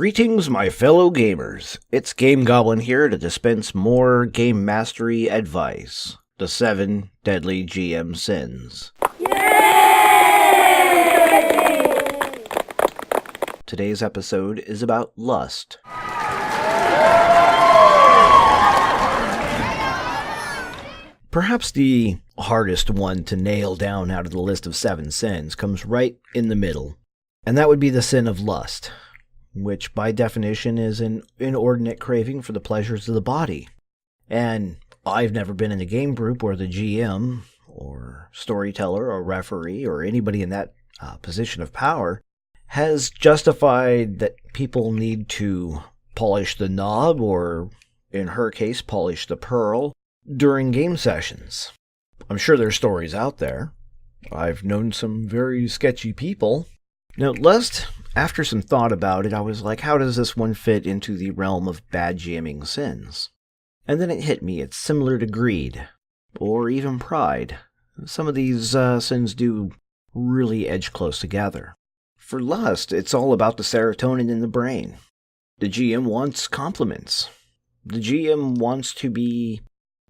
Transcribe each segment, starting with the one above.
Greetings, my fellow gamers. It's Game Goblin here to dispense more game mastery advice. The 7 Deadly GM Sins. Yay! Today's episode is about lust. Perhaps the hardest one to nail down out of the list of 7 sins comes right in the middle, and that would be the sin of lust, which by definition is an inordinate craving for the pleasures of the body. And I've never been in a game group where the GM, or storyteller, or referee, or anybody in that position of power has justified that people need to polish the knob, or in her case, polish the pearl, during game sessions. I'm sure there's stories out there. I've known some very sketchy people. Now, lust, after some thought about it, I was like, how does this one fit into the realm of bad GMing sins? And then it hit me, it's similar to greed, or even pride. Some of these sins do really edge close together. For lust, it's all about the serotonin in the brain. The GM wants compliments. The GM wants to be,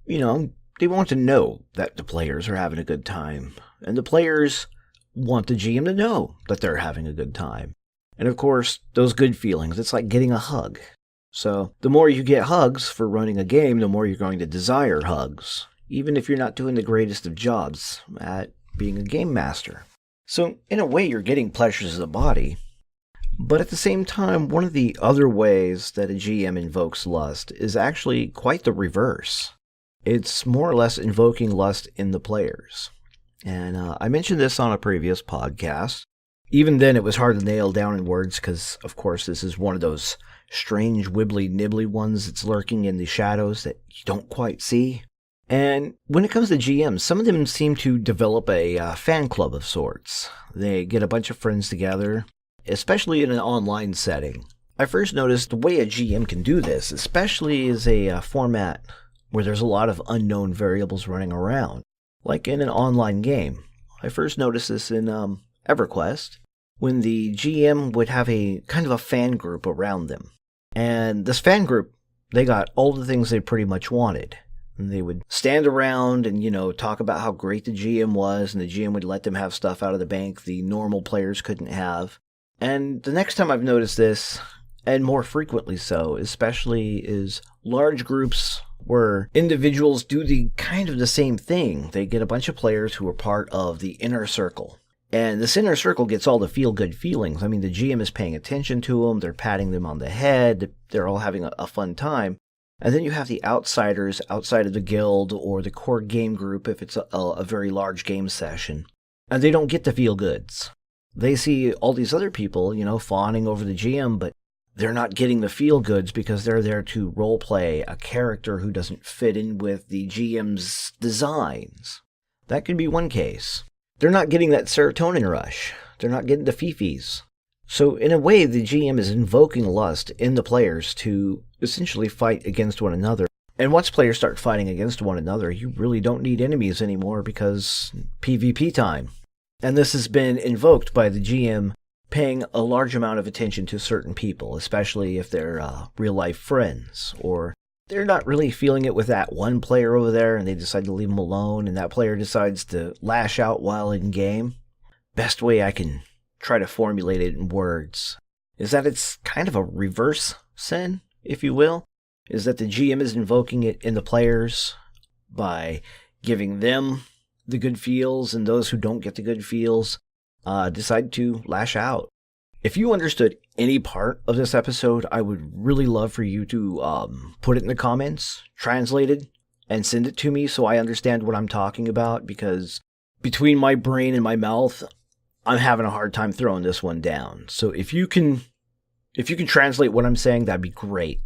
they want to know that the players are having a good time. And the players want the GM to know that they're having a good time. And of course, those good feelings, it's like getting a hug. So the more you get hugs for running a game, the more you're going to desire hugs, even if you're not doing the greatest of jobs at being a game master. So in a way, you're getting pleasures of the body. But at the same time, one of the other ways that a GM invokes lust is actually quite the reverse. It's more or less invoking lust in the players. And I mentioned this on a previous podcast. Even then, it was hard to nail down in words because, of course, this is one of those strange wibbly-nibbly ones that's lurking in the shadows that you don't quite see. And when it comes to GMs, some of them seem to develop a fan club of sorts. They get a bunch of friends together, especially in an online setting. I first noticed the way a GM can do this, especially is a format where there's a lot of unknown variables running around. Like in an online game. I first noticed this in EverQuest, when the GM would have a kind of a fan group around them. And this fan group, they got all the things they pretty much wanted. And they would stand around and, talk about how great the GM was, and the GM would let them have stuff out of the bank the normal players couldn't have. And the next time I've noticed this, and more frequently so, especially is large groups where individuals do the kind of the same thing. They get a bunch of players who are part of the inner circle. And this inner circle gets all the feel-good feelings. I mean, the GM is paying attention to them. They're patting them on the head. They're all having a fun time. And then you have the outsiders outside of the guild or the core game group if it's a very large game session. And they don't get the feel-goods. They see all these other people, fawning over the GM, but they're not getting the feel-goods because they're there to role-play a character who doesn't fit in with the GM's designs. That could be one case. They're not getting that serotonin rush. They're not getting the fifis. So in a way, the GM is invoking lust in the players to essentially fight against one another. And once players start fighting against one another, you really don't need enemies anymore because PvP time. And this has been invoked by the GM paying a large amount of attention to certain people, especially if they're real-life friends, or they're not really feeling it with that one player over there and they decide to leave him alone, and that player decides to lash out while in-game. Best way I can try to formulate it in words is that it's kind of a reverse sin, if you will, is that the GM is invoking it in the players by giving them the good feels, and those who don't get the good feels decide to lash out. If you understood any part of this episode, I would really love for you to put it in the comments, translate it, and send it to me so I understand what I'm talking about, because between my brain and my mouth, I'm having a hard time throwing this one down. So if you can translate what I'm saying, that'd be great.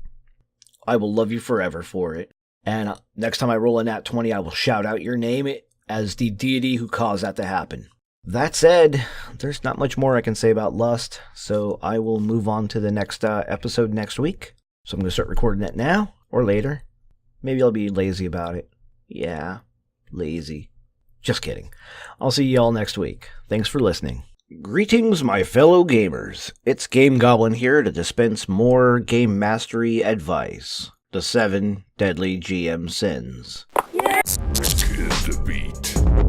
I will love you forever for it. And next time I roll a nat 20, I will shout out your name as the deity who caused that to happen. That said, there's not much more I can say about lust, so I will move on to the next episode next week. So I'm going to start recording that now or later. Maybe I'll be lazy about it. Yeah, lazy. Just kidding. I'll see you all next week. Thanks for listening. Greetings, my fellow gamers. It's Game Goblin here to dispense more game mastery advice. The 7 deadly GM sins. Kill the beat.